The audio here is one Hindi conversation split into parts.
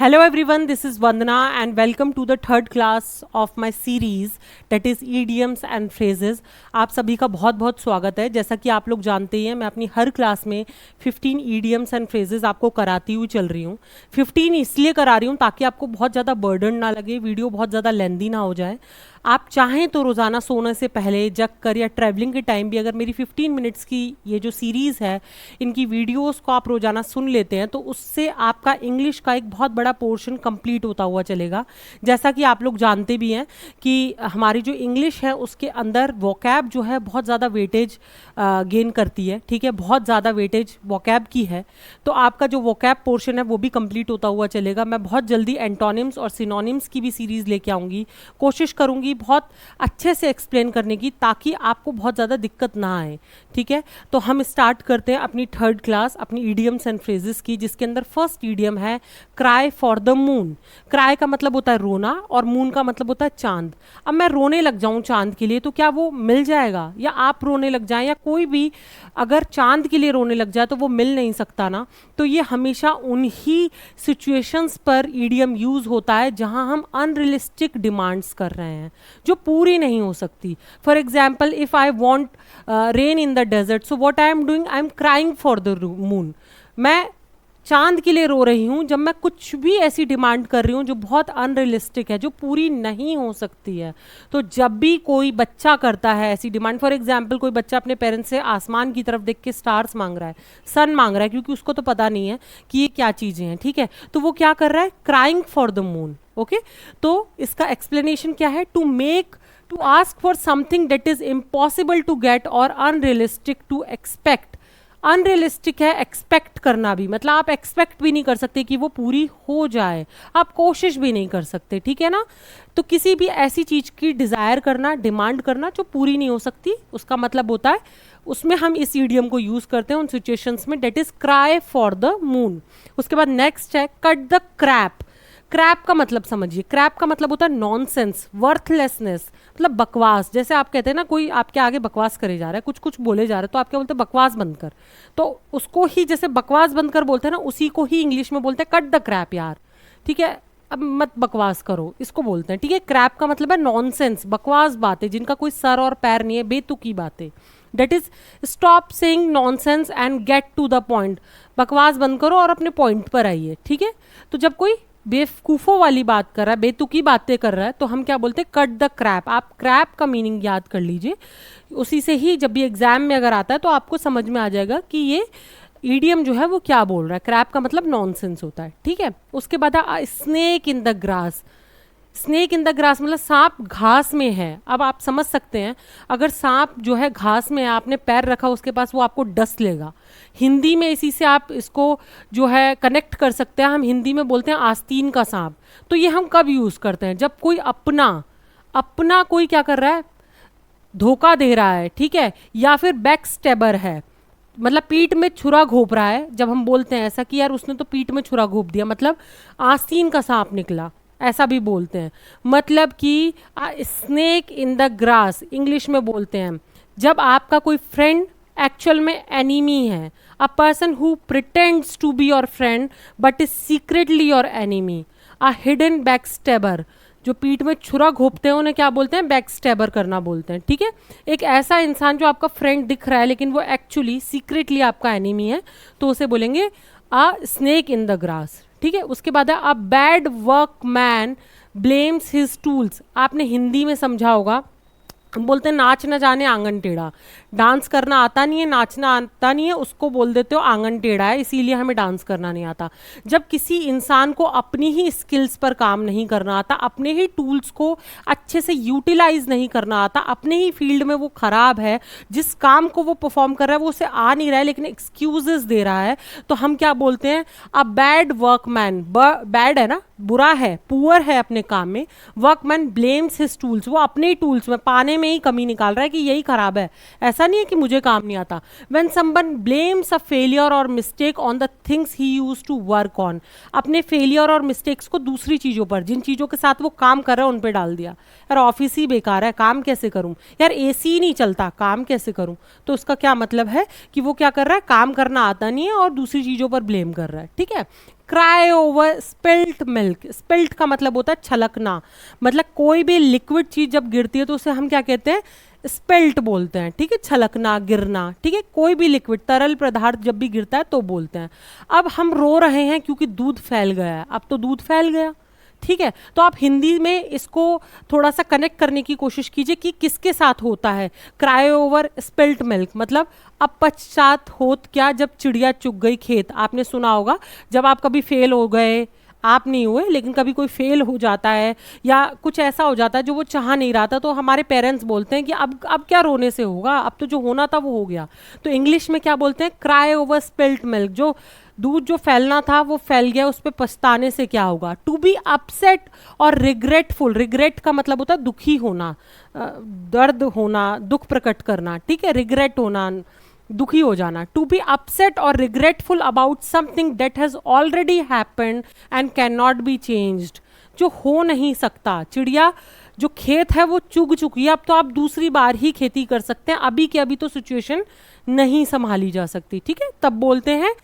Hello everyone, this is Vandana and welcome to the third class of my series that is idioms and phrases. आप सभी का बहुत बहुत स्वागत है। जैसा कि आप लोग जानते ही हैं, मैं अपनी हर क्लास में 15 idioms and phrases आपको कराती हुई चल रही हूँ। 15 इसलिए करा रही हूँ ताकि आपको बहुत ज़्यादा बर्डन ना लगे, वीडियो बहुत ज़्यादा लेंदी ना हो जाए। आप चाहें तो रोज़ाना सोने से पहले जग कर या ट्रैवलिंग के टाइम भी अगर मेरी 15 मिनट्स की ये जो सीरीज़ है इनकी वीडियोस को आप रोज़ाना सुन लेते हैं तो उससे आपका इंग्लिश का एक बहुत बड़ा पोर्शन कंप्लीट होता हुआ चलेगा। जैसा कि आप लोग जानते भी हैं कि हमारी जो इंग्लिश है उसके अंदर वोकैब जो है बहुत ज़्यादा वेटेज गेन करती है, ठीक है, बहुत ज़्यादा वेटेज वोकैब की है। तो आपका जो वोकैब पोर्शन है वो भी कंप्लीट होता हुआ चलेगा। मैं बहुत जल्दी एंटोनिम्स और सिनोनिम्स की भी सीरीज़ लेके आऊँगी, कोशिश करूँगी बहुत अच्छे से एक्सप्लेन करने की ताकि आपको बहुत ज़्यादा दिक्कत ना आए, ठीक है। तो हम स्टार्ट करते हैं अपनी थर्ड क्लास अपनी ईडियम्स एंड फ्रेजेस की, जिसके अंदर फर्स्ट ईडियम है cry for the moon. Cry का मतलब होता है रोना और मून का मतलब होता है चांद। अब मैं रोने लग जाऊं चांद के लिए तो क्या वो मिल जाएगा, या आप रोने लग जाएं या कोई भी अगर चांद के लिए रोने लग जाए तो वो मिल नहीं सकता ना। तो ये हमेशा उन्हीं सिचुएशंस पर ईडियम यूज होता है जहां हम अनरियलिस्टिक डिमांड्स कर रहे हैं जो पूरी नहीं हो सकती। For example, if I want rain in the desert, so what I am doing, I am crying for the moon. मैं चांद के लिए रो रही हूँ जब मैं कुछ भी ऐसी डिमांड कर रही हूँ जो बहुत अनरियलिस्टिक है, जो पूरी नहीं हो सकती है। तो जब भी कोई बच्चा करता है ऐसी डिमांड, फॉर एग्जाम्पल कोई बच्चा अपने पेरेंट्स से आसमान की तरफ देख के स्टार्स मांग रहा है, सन मांग रहा है, क्योंकि उसको तो पता नहीं है कि ये क्या चीज़ें हैं, ठीक है, तो वो क्या कर रहा है, crying for the moon. Okay, तो इसका एक्सप्लेनेशन क्या है, to ask for something that is impossible to get और अनरियलिस्टिक टू एक्सपेक्ट। अनरियलिस्टिक है एक्सपेक्ट करना भी, मतलब आप एक्सपेक्ट भी नहीं कर सकते कि वो पूरी हो जाए, आप कोशिश भी नहीं कर सकते, ठीक है ना। तो किसी भी ऐसी चीज़ की डिज़ायर करना, डिमांड करना जो पूरी नहीं हो सकती, उसका मतलब होता है, उसमें हम इस ईडियम को यूज़ करते हैं उन सिचुएशंस में, that is cry for the moon. उसके बाद नेक्स्ट है कट द क्रैप। क्रैप का मतलब समझिए, क्रैप का मतलब होता है नॉनसेंस, वर्थलेसनेस, मतलब बकवास। जैसे आप कहते हैं ना कोई आपके आगे बकवास करे जा रहा है, कुछ कुछ बोले जा रहा है, तो आप क्या बोलते हैं, बकवास बंद कर। तो उसको ही जैसे बकवास बंद कर बोलते हैं ना, उसी को ही इंग्लिश में बोलते हैं कट द क्रैप यार, ठीक है, अब मत बकवास करो, इसको बोलते हैं, ठीक है। क्रैप का मतलब है नॉनसेंस, बकवास बातें जिनका कोई सर और पैर नहीं है, बेतुकी बातें। That is stop saying nonsense and get to the point. बकवास बंद करो और अपने पॉइंट पर आइए, ठीक है। तो जब कोई बेवकूफ़ों वाली बात कर रहा है, बेतुकी बातें कर रहा है, तो हम क्या बोलते हैं, कट द क्रैप। आप क्रैप का मीनिंग याद कर लीजिए, उसी से ही जब भी एग्जाम में अगर आता है तो आपको समझ में आ जाएगा कि ये ईडियम जो है वो क्या बोल रहा है। क्रैप का मतलब नॉनसेंस होता है, ठीक है। उसके बाद snake in the grass. Snake in the grass मतलब सांप घास में है। अब आप समझ सकते हैं, अगर सांप जो है घास में है, आपने पैर रखा उसके पास, वो आपको डस लेगा। हिंदी में इसी से आप इसको जो है कनेक्ट कर सकते हैं। हम हिंदी में बोलते हैं आस्तीन का सांप। तो ये हम कब यूज़ करते हैं, जब कोई अपना कोई क्या कर रहा है, धोखा दे रहा है, ठीक है, या फिर बैक स्टेबर है, मतलब पीठ में छुरा घोप रहा है। जब हम बोलते हैं ऐसा कि यार उसने तो पीठ में छुरा घोप दिया, मतलब आस्तीन का सांप निकला, ऐसा भी बोलते हैं। मतलब कि snake in the grass English में बोलते हैं जब आपका कोई फ्रेंड एक्चुअल में एनिमी है। A person who pretends to be your friend but is secretly your enemy. A hidden back stabber, जो पीठ में छुरा घोपते हैं उन्हें क्या बोलते हैं, बैक स्टेबर करना बोलते हैं, ठीक है। एक ऐसा इंसान जो आपका फ्रेंड दिख रहा है लेकिन वो एक्चुअली सीक्रेटली आपका एनिमी है, तो उसे बोलेंगे अ स्नेक इन द ग्रास, ठीक है। उसके बाद है a bad work man blames his tools. आपने हिंदी में समझा होगा, हम बोलते हैं नाच न जाने आंगन टेढ़ा। डांस करना आता नहीं है, नाचना आता नहीं है, उसको बोल देते हो आंगन टेढ़ा है, इसीलिए हमें डांस करना नहीं आता। जब किसी इंसान को अपनी ही स्किल्स पर काम नहीं करना आता, अपने ही टूल्स को अच्छे से यूटिलाइज नहीं करना आता, अपने ही फील्ड में वो खराब है, जिस काम को वो परफॉर्म कर रहा है वो उसे आ नहीं रहा है लेकिन एक्सक्यूजेस दे रहा है, तो हम क्या बोलते हैं, अ बैड वर्कमैन। बैड है ना, बुरा है, पुअर है अपने काम में। वर्कमैन ब्लेम्स हिज टूल्स, वो अपने ही टूल्स में, पाने में ही कमी निकाल रहा है कि यही खराब है, ऐसा नहीं है कि मुझे काम नहीं आता। When someone blames a failure और mistake on the things he used to work on, अपने फेलियर और मिस्टेक्स को दूसरी चीज़ों पर, जिन चीज़ों के साथ वो काम कर रहा है उन पर डाल दिया। यार ऑफिस ही बेकार है, काम कैसे करूं, यार एसी नहीं चलता, काम कैसे करूं। तो उसका क्या मतलब है कि वो क्या कर रहा है, काम करना आता नहीं है और दूसरी चीज़ों पर ब्लेम कर रहा है, ठीक है। Cry over spilt milk. Spilt का मतलब होता है छलकना, मतलब कोई भी लिक्विड चीज जब गिरती है तो उसे हम क्या कहते हैं, स्पिल्ट बोलते हैं, ठीक है, छलकना, गिरना, ठीक है, कोई भी लिक्विड तरल पदार्थ जब भी गिरता है तो बोलते हैं। अब हम रो रहे हैं क्योंकि दूध फैल गया है, अब तो दूध फैल गया, ठीक है, तो आप हिंदी में इसको थोड़ा सा कनेक्ट करने की कोशिश कीजिए कि किसके साथ होता है क्राई ओवर स्पिल्ट मिल्क, मतलब अब पश्चात होत क्या, जब चिड़िया चुग गई खेत। आपने सुना होगा जब आप कभी फेल हो गए, आप नहीं हुए लेकिन कभी कोई फेल हो जाता है या कुछ ऐसा हो जाता है जो वो चाह नहीं रहा था, तो हमारे पेरेंट्स बोलते हैं कि अब क्या रोने से होगा, अब तो जो होना था वो हो गया। तो इंग्लिश में क्या बोलते हैं, क्राई ओवर स्पिल्ट मिल्क, जो दूध जो फैलना था वो फैल गया, उस पर पछताने से क्या होगा। टू बी अपसेट और रिग्रेटफुल, रिग्रेट का मतलब होता है दुखी होना, दर्द होना, दुख प्रकट करना, ठीक है, रिग्रेट होना, दुखी हो जाना। टू बी अपसेट और regretful about something that has already happened and can not be changed, जो हो नहीं सकता। चिड़िया जो खेत है वो चुग चुकी है, अब तो आप दूसरी बार ही खेती कर सकते हैं, अभी के अभी तो सिचुएशन नहीं संभाली जा सकती, ठीक है, तब बोलते हैं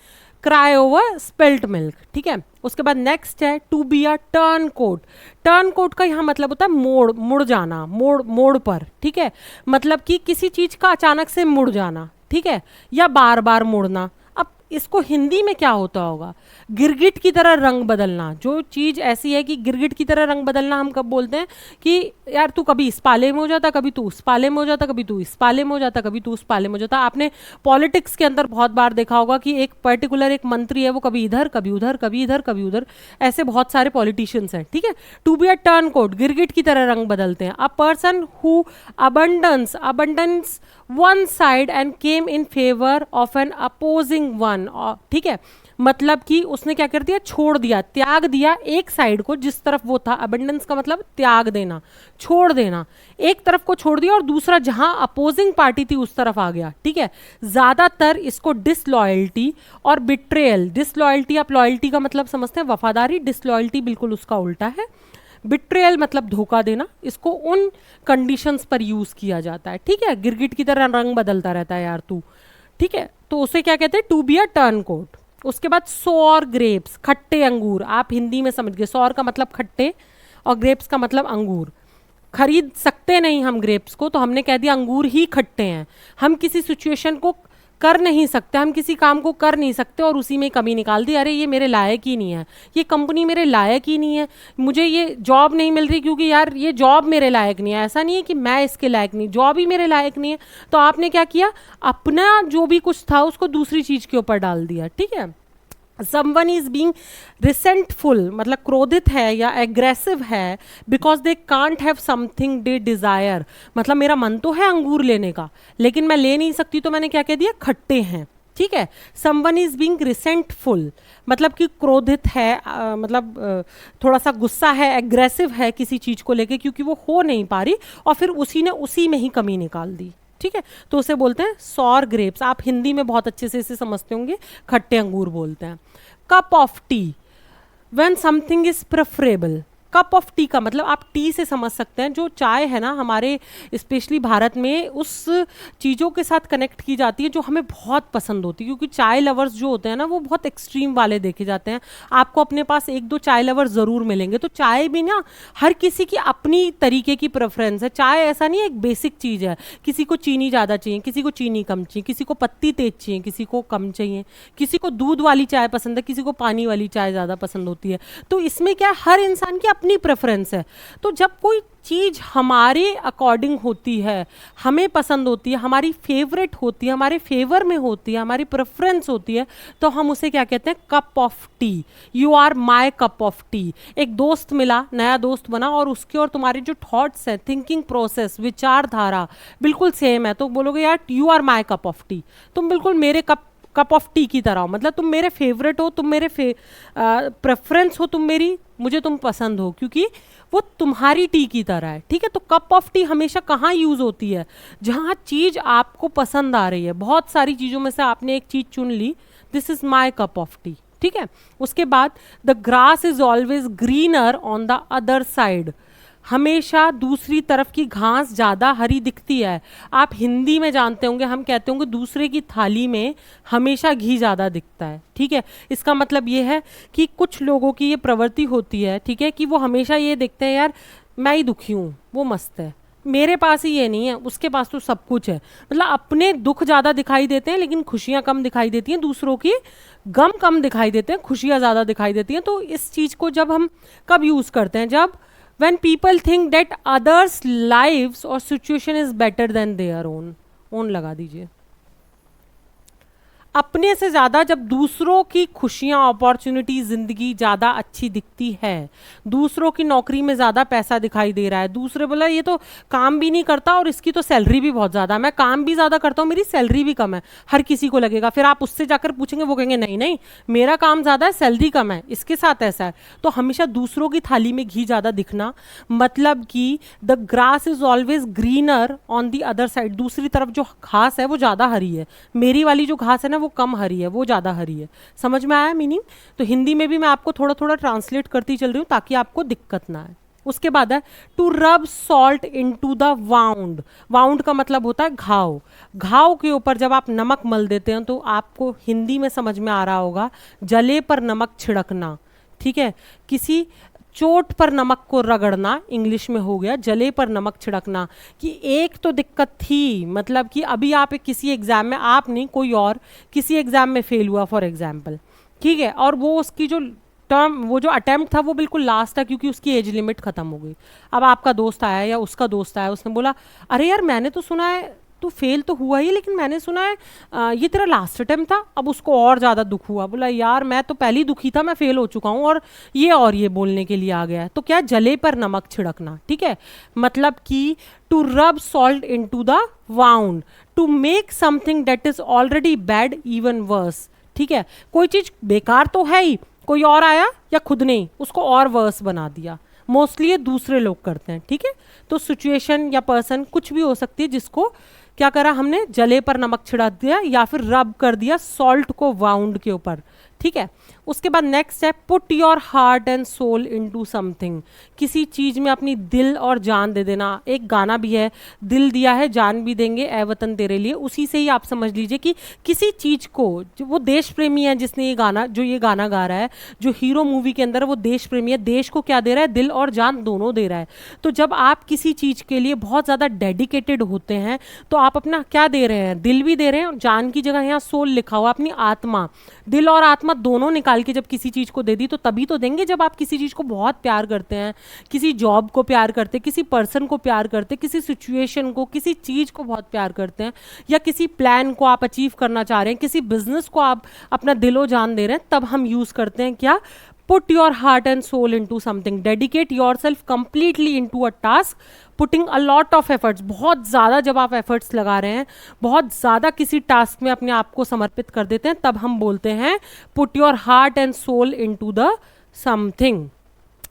क्राई ओवर स्पिल्ट मिल्क, ठीक है। उसके बाद नेक्स्ट है to be a turncoat. Turncoat का यहाँ मतलब होता है मोड़, मुड़ जाना, मोड़ मोड़ पर, ठीक है, मतलब कि किसी चीज का अचानक से मुड़ जाना, ठीक है, या बार बार मुड़ना। अब इसको हिंदी में क्या होता होगा, गिरगिट की तरह रंग बदलना। जो चीज ऐसी है कि गिरगिट की तरह रंग बदलना हम कब बोलते हैं कि यार तू कभी इस पाले में हो जाता, कभी तू उस पाले में हो जाता, कभी तू इस पाले में हो जाता, कभी तू उस पाले में हो जाता। आपने पॉलिटिक्स के अंदर बहुत बार देखा होगा कि एक पर्टिकुलर एक मंत्री है, वो कभी इधर कभी उधर, कभी इधर कभी उधर, ऐसे बहुत सारे पॉलिटिशियंस हैं, ठीक है। To be a turncoat, गिरगिट की तरह रंग बदलते हैं। A person who abandons one side and came in favour of an opposing one, ठीक है, मतलब कि उसने क्या कर दिया, छोड़ दिया, त्याग दिया एक साइड को जिस तरफ वो था। अबंडेंस का मतलब त्याग देना, छोड़ देना, एक तरफ को छोड़ दिया और दूसरा जहां अपोजिंग पार्टी थी उस तरफ आ गया, ठीक है। ज्यादातर इसको डिसलॉयल्टी और बिट्रेयल, डिसलॉयल्टी आप लॉयल्टी का मतलब समझते हैं वफादारी, डिसलॉयल्टी बिल्कुल उसका उल्टा है। बिट्रेयल मतलब धोखा देना, इसको उन कंडीशंस पर यूज किया जाता है, ठीक है। गिरगिट की तरह रंग बदलता रहता है यार तू, ठीक है, तो उसे क्या कहते हैं, to be a turncoat. उसके बाद सोर ग्रेप्स, खट्टे अंगूर, आप हिंदी में समझ गए, सोर का मतलब खट्टे और ग्रेप्स का मतलब अंगूर। खरीद सकते नहीं हम ग्रेप्स को, तो हमने कह दिया अंगूर ही खट्टे हैं। हम किसी सिचुएशन को कर नहीं सकते, हम किसी काम को कर नहीं सकते और उसी में कमी निकाल दी, अरे ये मेरे लायक ही नहीं है, ये कंपनी मेरे लायक ही नहीं है, मुझे ये जॉब नहीं मिल रही क्योंकि यार ये जॉब मेरे लायक नहीं है। ऐसा नहीं है कि मैं इसके लायक नहीं, जॉब ही मेरे लायक नहीं है, तो आपने क्या किया, अपना जो भी कुछ था उसको दूसरी चीज के ऊपर डाल दिया, ठीक है। समवन इज बींग रिसेंटफुल, मतलब क्रोधित है या एग्रेसिव है, because they can't have something they desire, मतलब मेरा मन तो है अंगूर लेने का लेकिन मैं ले नहीं सकती, तो मैंने क्या कह दिया, खट्टे हैं, ठीक है। समवन इज बींग रिसेंटफुल मतलब कि क्रोधित है, थोड़ा सा गुस्सा है, एग्रेसिव है किसी चीज को लेके क्योंकि वो हो नहीं पा रही और फिर उसी ने उसी में ही कमी निकाल दी, ठीक है, तो उसे बोलते हैं सॉर ग्रेप्स। आप हिंदी में बहुत अच्छे से इसे समझते होंगे, खट्टे अंगूर बोलते हैं। Cup of T, when something is preferable. Cup of T का मतलब आप टी से समझ सकते हैं, जो चाय है ना हमारे स्पेशली भारत में उस चीज़ों के साथ कनेक्ट की जाती है जो हमें बहुत पसंद होती है, क्योंकि चाय लवर्स जो होते हैं ना वो बहुत एक्सट्रीम वाले देखे जाते हैं। आपको अपने पास एक दो चाय लवर ज़रूर मिलेंगे। तो चाय भी ना हर किसी की अपनी तरीके की प्रेफरेंस है। चाय ऐसा नहीं है, एक बेसिक चीज़ है, किसी को चीनी ज़्यादा चाहिए, किसी को चीनी कम चाहिए, किसी को पत्ती तेज चाहिए, किसी को कम चाहिए, किसी को दूध वाली चाय पसंद है, किसी को पानी वाली चाय ज़्यादा पसंद होती है। तो इसमें क्या, हर इंसान की अपनी प्रेफरेंस है। तो जब कोई चीज हमारे अकॉर्डिंग होती है, हमें पसंद होती है, हमारी फेवरेट होती है, हमारे फेवर में होती है, हमारी प्रेफरेंस होती है, तो हम उसे क्या कहते हैं, cup of tea. You are my cup of tea. एक दोस्त मिला, नया दोस्त बना और उसके और तुम्हारे जो थॉट्स है, थिंकिंग प्रोसेस, विचारधारा बिल्कुल सेम है, तो बोलोगे यार you are my cup of tea, तुम बिल्कुल मेरे कप ऑफ टी की तरह हो, मतलब तुम मेरे फेवरेट हो, तुम मेरे प्रेफरेंस हो, तुम मेरी, मुझे तुम पसंद हो, क्योंकि वो तुम्हारी टी की तरह है, ठीक है। तो कप ऑफ टी हमेशा कहाँ यूज होती है, जहाँ चीज आपको पसंद आ रही है। बहुत सारी चीजों में से आपने एक चीज चुन ली, this is my cup of tea, ठीक है। उसके बाद the grass is always greener on the other side. हमेशा दूसरी तरफ की घास ज़्यादा हरी दिखती है। आप हिंदी में जानते होंगे, हम कहते होंगे दूसरे की थाली में हमेशा घी ज़्यादा दिखता है। ठीक है, इसका मतलब ये है कि कुछ लोगों की ये प्रवृत्ति होती है, ठीक है, कि वो हमेशा ये देखते हैं यार मैं ही दुखी हूँ, वो मस्त है, मेरे पास ही ये नहीं है, उसके पास तो सब कुछ है। मतलब अपने दुख ज़्यादा दिखाई देते हैं लेकिन खुशियाँ कम दिखाई देती हैं, दूसरों की गम कम दिखाई देते हैं, खुशियाँ ज़्यादा दिखाई देती हैं। तो इस चीज़ को जब हम कब यूज़ करते हैं, जब when people think that others lives or situation is better than their own लगा दीजिए। अपने से ज़्यादा जब दूसरों की खुशियाँ, अपॉर्चुनिटी, ज़िंदगी ज़्यादा अच्छी दिखती है, दूसरों की नौकरी में ज़्यादा पैसा दिखाई दे रहा है, दूसरे बोला ये तो काम भी नहीं करता और इसकी तो सैलरी भी बहुत ज़्यादा, मैं काम भी ज़्यादा करता हूँ मेरी सैलरी भी कम है, हर किसी को लगेगा। फिर आप उससे जाकर पूछेंगे, वो कहेंगे नहीं नहीं मेरा काम ज़्यादा है, सैलरी कम है, इसके साथ ऐसा है। तो हमेशा दूसरों की थाली में घी ज़्यादा दिखना, मतलब कि the grass is always greener on the other side, दूसरी तरफ जो घास है वो ज़्यादा हरी है, मेरी वाली जो घास है ना वो कम हरी है, वो ज़्यादा हरी है। समझ में आया मीनिंग? तो हिंदी में भी मैं आपको थोड़ा थोड़ा ट्रांसलेट करती चल रही हूँ ताकि आपको दिक्कत ना आए। उसके बाद है to rub salt into the wound. Wound का मतलब होता है घाव। घाव के ऊपर जब आप नमक मल देते हैं तो आपको हिंदी में समझ में आ रहा होगा जले पर नमक छिड़कना। ठीक है, किसी चोट पर नमक को रगड़ना, इंग्लिश में हो गया जले पर नमक छिड़कना। कि एक तो दिक्कत थी, मतलब कि अभी आप किसी एग्जाम में, आप नहीं कोई और किसी एग्जाम में फेल हुआ फॉर एग्जाम्पल, ठीक है, और वो उसकी जो टर्म, वो जो अटेम्प्ट था वो बिल्कुल लास्ट था क्योंकि उसकी एज लिमिट खत्म हो गई। अब आपका दोस्त आया या उसका दोस्त आया, उसने बोला अरे यार मैंने तो सुना है तू फेल तो हुआ ही, लेकिन मैंने सुना है ये तेरा लास्ट अटेम्प्ट था। अब उसको और ज़्यादा दुख हुआ, बोला यार मैं तो पहले ही दुखी था, मैं फेल हो चुका हूँ और ये बोलने के लिए आ गया है। तो क्या, जले पर नमक छिड़कना। ठीक है, मतलब कि to rub salt into the wound, to make something that is already bad even worse. ठीक है, कोई चीज़ बेकार तो है ही, कोई और आया या खुद ने ही उसको और वर्स बना दिया। मोस्टली ये दूसरे लोग करते हैं। ठीक है, तो सिचुएशन या पर्सन कुछ भी हो सकती है जिसको क्या करा हमने, जले पर नमक छिड़ा दिया या फिर रब कर दिया सॉल्ट को वाउंड के ऊपर। ठीक है, उसके बाद नेक्स्ट है put your heart and soul into something. किसी चीज़ में अपनी दिल और जान दे देना। एक गाना भी है, दिल दिया है जान भी देंगे ए वतन तेरे लिए, उसी से ही आप समझ लीजिए कि किसी चीज़ को, जो वो देश प्रेमी है जिसने ये गाना गा रहा है, जो हीरो मूवी के अंदर वो देश प्रेमी है, देश को क्या दे रहा है, दिल और जान दोनों दे रहा है। तो जब आप किसी चीज़ के लिए बहुत ज़्यादा डेडिकेटेड होते हैं तो आप अपना क्या दे रहे हैं, दिल भी दे रहे हैं, और जान की जगह यहाँ सोल लिखा हुआ, अपनी आत्मा, दिल और आत्मा दोनों निकाल के जब किसी चीज़ को दे दी तो तभी तो देंगे जब आप किसी चीज़ को बहुत प्यार करते हैं, किसी जॉब को प्यार करते हैं, किसी पर्सन को प्यार करते हैं, किसी सिचुएशन को, किसी चीज़ को बहुत प्यार करते हैं, या किसी प्लान को आप अचीव करना चाह रहे हैं, किसी बिजनेस को आप अपना दिलो जान दे रहे हैं, तब हम यूज़ करते हैं क्या, put your heart and soul into something, dedicate yourself completely into a task, putting a lot of efforts। बहुत ज़्यादा जब आप efforts लगा रहे हैं, बहुत ज़्यादा किसी टास्क में अपने आप को समर्पित कर देते हैं, तब हम बोलते हैं put your heart and soul into the something,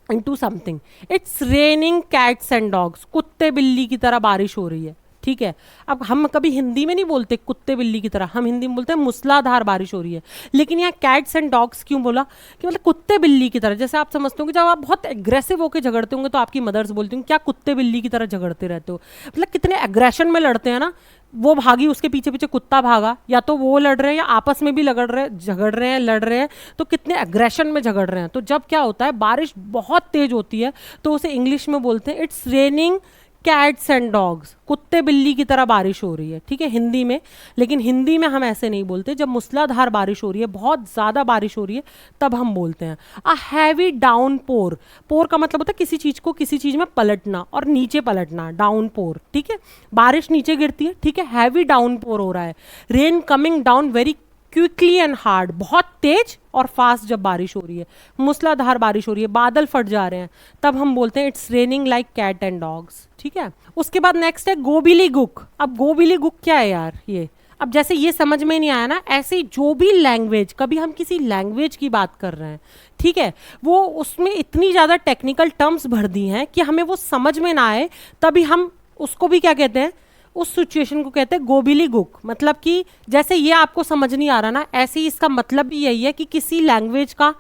into something। It's raining cats and dogs, कुत्ते बिल्ली की तरह बारिश हो रही है। ठीक है, अब हम कभी हिंदी में नहीं बोलते कुत्ते बिल्ली की तरह, हम हिंदी में बोलते हैं मूसलाधार बारिश हो रही है। लेकिन यहाँ कैट्स एंड डॉग्स क्यों बोला, कि मतलब कुत्ते बिल्ली की तरह। जैसे आप समझते हो कि जब आप बहुत एग्रेसिव होकर झगड़ते होंगे तो आपकी मदर्स बोलती होंगी क्या कुत्ते बिल्ली की तरह झगड़ते रहते हो, मतलब कितने एग्रेशन में लड़ते हैं ना, वो भागी उसके पीछे पीछे कुत्ता भागा, या तो वो लड़ रहे हैं या आपस में भी झगड़ रहे हैं, तो कितने एग्रेशन में झगड़ रहे हैं। तो जब क्या होता है, बारिश बहुत तेज होती है तो उसे इंग्लिश में बोलते हैं it's raining cats and dogs, कुत्ते बिल्ली की तरह बारिश हो रही है। ठीक है, हिंदी में, लेकिन हिंदी में हम ऐसे नहीं बोलते। जब मूसलाधार बारिश हो रही है, बहुत ज़्यादा बारिश हो रही है, तब हम बोलते हैं अ हैवी डाउन पोर। पोर का मतलब होता है किसी चीज़ को किसी चीज़ में पलटना और नीचे पलटना, डाउन पोर। ठीक है, बारिश नीचे गिरती है। ठीक है, हैवी डाउन पोर हो रहा है, rain coming down very quickly and hard, बहुत तेज और फास्ट जब बारिश हो रही है, मूसलाधार बारिश हो रही है, बादल फट जा रहे हैं, तब हम बोलते हैं it's raining like cat and dogs. ठीक है, उसके बाद नेक्स्ट है गोबिली गुक। अब गोबिली गुक क्या है यार, ये अब जैसे ये समझ में नहीं आया ना, ऐसे जो भी लैंग्वेज, कभी हम किसी लैंग्वेज की बात कर रहे हैं, ठीक है, वो उसमें इतनी ज़्यादा टेक्निकल टर्म्स भर दी हैं कि हमें वो समझ में ना आए, तभी हम उसको भी क्या कहते हैं, उस सिचुएशन को कहते हैं गोबिली गुक। मतलब कि जैसे ये आपको समझ नहीं आ रहा ना, ऐसे ही इसका मतलब भी यही है कि किसी लैंग्वेज का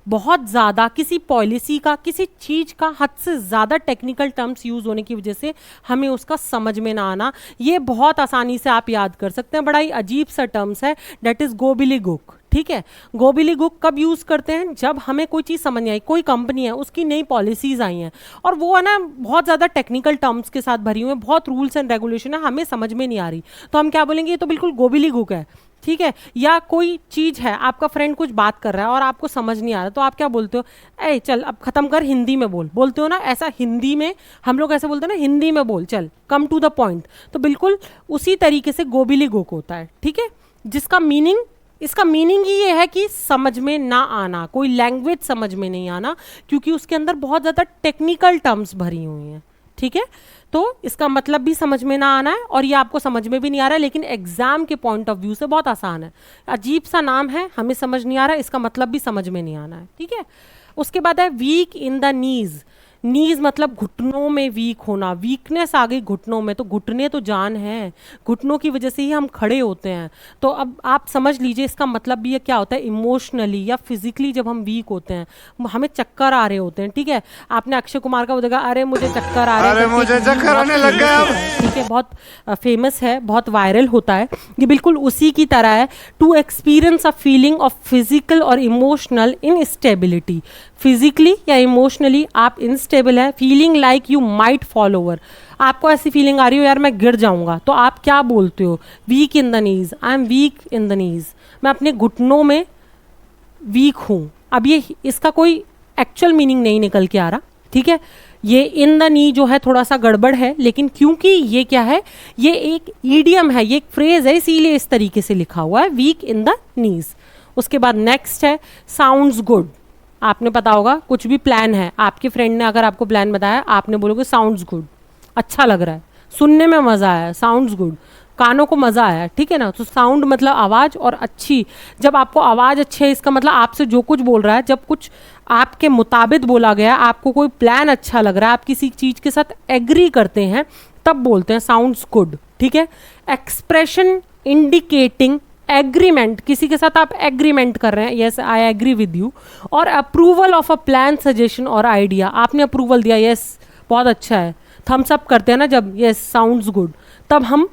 बहुत ज़्यादा किसी पॉलिसी का, किसी चीज़ का हद से ज़्यादा टेक्निकल टर्म्स यूज़ होने की वजह से हमें उसका समझ में ना आना, ये बहुत आसानी से आप याद कर सकते हैं। बड़ा ही अजीब सा टर्म्स है, डेट इज़ गोबिलीगुक। ठीक है, गोबिलीगुक कब यूज़ करते हैं? जब हमें कोई चीज़ समझ नहीं आई, कोई कंपनी है उसकी नई पॉलिसीज़ आई हैं और वो है ना बहुत ज़्यादा टेक्निकल टर्म्स के साथ भरी हुई है, बहुत रूल्स एंड रेगुलेशन है, हमें समझ में नहीं आ रही, तो हम क्या बोलेंगे? ये तो बिल्कुल गोबिलीगुक है। ठीक है, या कोई चीज़ है, आपका फ्रेंड कुछ बात कर रहा है और आपको समझ नहीं आ रहा, तो आप क्या बोलते हो? ए चल अब खत्म कर, हिंदी में बोल, बोलते हो ना ऐसा? हिंदी में हम लोग ऐसे बोलते हैं ना, हिंदी में बोल, चल कम टू द पॉइंट। तो बिल्कुल उसी तरीके से गोबिलीगुक होता है। ठीक है, जिसका मीनिंग, इसका मीनिंग ही ये है कि समझ में ना आना, कोई लैंग्वेज समझ में नहीं आना, क्योंकि उसके अंदर बहुत ज़्यादा टेक्निकल टर्म्स भरी हुई हैं। ठीक है, तो इसका मतलब भी समझ में ना आना है और ये आपको समझ में भी नहीं आ रहा है, लेकिन एग्जाम के पॉइंट ऑफ व्यू से बहुत आसान है। अजीब सा नाम है, हमें समझ नहीं आ रहा है, इसका मतलब भी समझ में नहीं आना है। ठीक है, उसके बाद है वीक इन द नीज। नीज मतलब घुटनों में वीक होना, वीकनेस आ गई घुटनों में, तो घुटने तो जान है, घुटनों की वजह से ही हम खड़े होते हैं। तो अब आप समझ लीजिए इसका मतलब भी ये क्या होता है, इमोशनली या फिजिकली जब हम वीक होते हैं, हमें चक्कर आ रहे होते हैं। ठीक है, आपने अक्षय कुमार का वो देखा, अरे मुझे चक्कर आ रहे हैं, अरे मुझे चक्कर आने लग गया। ठीक है, बहुत फेमस है, बहुत वायरल होता है। ये बिल्कुल उसी की तरह है, to experience a feeling of physical और इमोशनल इनस्टेबिलिटी। फिजिकली या इमोशनली आप इनस्टेबल है, feeling like you might fall over, आपको ऐसी फीलिंग आ रही हो यार मैं गिर जाऊंगा, तो आप क्या बोलते हो? Weak in the knees, I am weak in the knees, मैं अपने घुटनों में वीक हूँ। अब ये इसका कोई एक्चुअल मीनिंग नहीं निकल के आ रहा। ठीक है, ये इन द नी जो है थोड़ा सा गड़बड़ है, लेकिन क्योंकि ये क्या है, ये एक ईडियम है, ये एक फ्रेज है, इसीलिए इस तरीके से लिखा हुआ है, वीक इन द नीज। उसके बाद नेक्स्ट है साउंड्स गुड। आपने पता होगा कुछ भी प्लान है, आपके फ्रेंड ने अगर आपको प्लान बताया, आपने बोलोगे साउंड्स गुड, अच्छा लग रहा है, सुनने में मज़ा आया, साउंड्स गुड, कानों को मज़ा आया। ठीक है ना, तो साउंड मतलब आवाज़, और अच्छी, जब आपको आवाज़ अच्छी है इसका मतलब आपसे जो कुछ बोल रहा है, जब कुछ आपके मुताबिक बोला गया, आपको कोई प्लान अच्छा लग रहा है, आप किसी चीज़ के साथ एग्री करते हैं, तब बोलते हैं साउंड्स गुड। ठीक है, एक्सप्रेशन इंडिकेटिंग एग्रीमेंट, किसी के साथ आप एग्रीमेंट कर रहे हैं, yes I agree with you, और approval of a plan, suggestion और आइडिया, आपने अप्रूवल दिया, यस बहुत अच्छा है, थम्स अप करते हैं ना जब, यस साउंड्स गुड, तब हम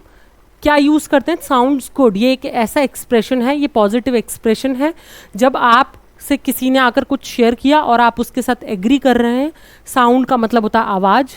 क्या यूज़ करते हैं? Sounds good. ये एक ऐसा एक्सप्रेशन है, ये पॉजिटिव एक्सप्रेशन है, जब आप से किसी ने आकर कुछ शेयर किया और आप उसके साथ एग्री कर रहे हैं। साउंड का मतलब होता है आवाज़,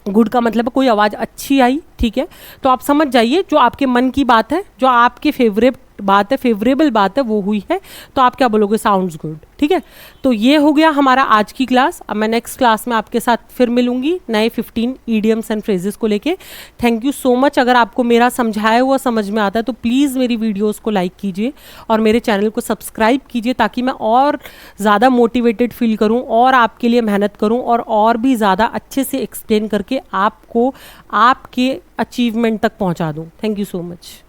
गुड का मतलब कोई आवाज़ अच्छी आई। ठीक है, तो आप समझ जाइए जो आपके मन की बात है, जो आपके फेवरेट बात है, फेवरेबल बात है, वो हुई है, तो आप क्या बोलोगे? Sounds good. ठीक है, तो ये हो गया हमारा आज की क्लास। अब मैं नेक्स्ट क्लास में आपके साथ फिर मिलूंगी नए 15 ईडियम्स एंड फ्रेजेस को लेके। Thank you so much. अगर आपको मेरा समझाया हुआ समझ में आता है तो प्लीज़ मेरी वीडियोज़ को लाइक कीजिए और मेरे चैनल को सब्सक्राइब कीजिए, ताकि मैं और ज़्यादा मोटिवेटेड फील करूँ और आपके लिए मेहनत करूँ और भी ज़्यादा अच्छे से एक्सप्लेन करके आपको आपके अचीवमेंट तक पहुँचा दूँ। Thank you so much.